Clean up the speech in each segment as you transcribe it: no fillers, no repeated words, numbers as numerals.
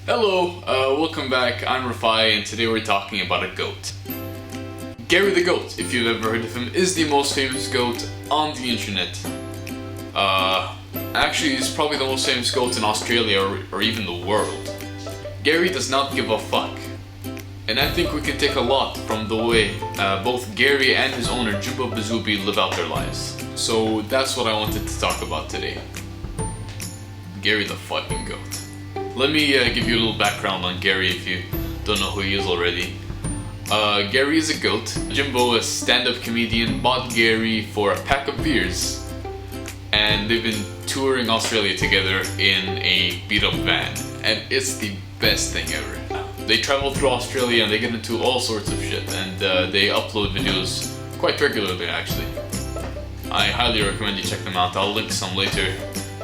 Hello, welcome back. I'm Refai, and today we're talking about a goat. Gary the Goat, if you've ever heard of him, is the most famous goat on the internet. Actually, he's probably the most famous goat in Australia or even the world. Gary does not give a fuck. And I think we can take a lot from the way both Gary and his owner Jimbo Bazubi live out their lives. So that's what I wanted to talk about today. Gary the fucking goat. Let me give you a little background on Gary if you don't know who he is already. Gary is a goat. Jimbo, a stand-up comedian, bought Gary for a pack of beers. And they've been touring Australia together in a beat-up van. And it's the best thing ever. They travel through Australia and they get into all sorts of shit. And they upload videos quite regularly, actually. I highly recommend you check them out. I'll link some later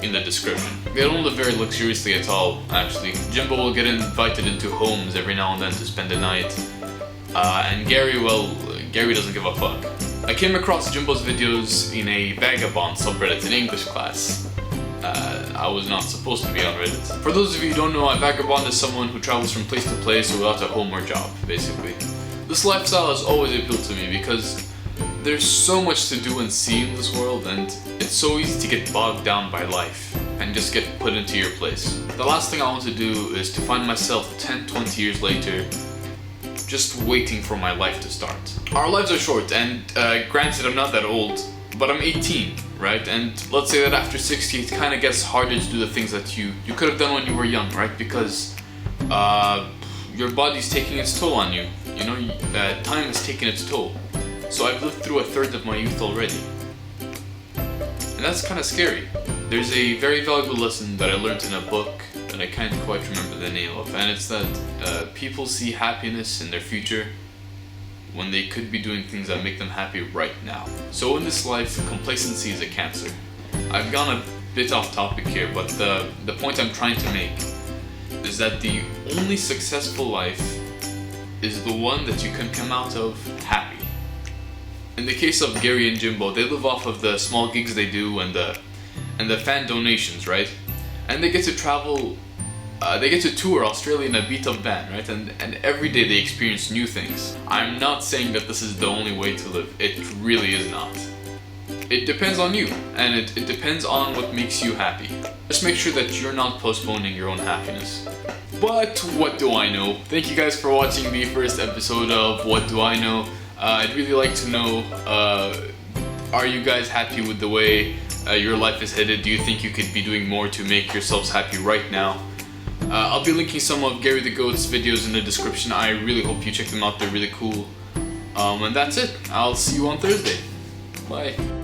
in the description. They don't live very luxuriously at all, actually. Jimbo will get invited into homes every now and then to spend the night. And Gary, well, Gary doesn't give a fuck. I came across Jimbo's videos in a Vagabond subreddit in English class. I was not supposed to be on Reddit. For those of you who don't know, a vagabond is someone who travels from place to place without a home or job, basically. This lifestyle has always appealed to me because there's so much to do and see in this world, and it's so easy to get bogged down by life and just get put into your place. The last thing I want to do is to find myself 10-20 years later just waiting for my life to start. Our lives are short, and granted I'm not that old, but I'm 18, right? And let's say that after 60 it kind of gets harder to do the things that you could have done when you were young, right? Because your body's taking its toll on you. You know, time is taking its toll. So I've lived through a third of my youth already. And that's kind of scary. There's a very valuable lesson that I learned in a book that I can't quite remember the name of, and it's that people see happiness in their future when they could be doing things that make them happy right now. So in this life, complacency is a cancer. I've gone a bit off topic here, but the point I'm trying to make is that the only successful life is the one that you can come out of happy. In the case of Gary and Jimbo, they live off of the small gigs they do and the fan donations, right? And they get to travel, they get to tour Australia in a beat-up van, right? And every day they experience new things. I'm not saying that this is the only way to live. It really is not. It depends on you, and it depends on what makes you happy. Just make sure that you're not postponing your own happiness. But what do I know? Thank you guys for watching the first episode of What Do I Know? I'd really like to know, are you guys happy with the way your life is headed? Do you think you could be doing more to make yourselves happy right now? I'll be linking some of Gary the Goat's videos in the description. I really hope you check them out, they're really cool. And that's it. I'll see you on Thursday. Bye.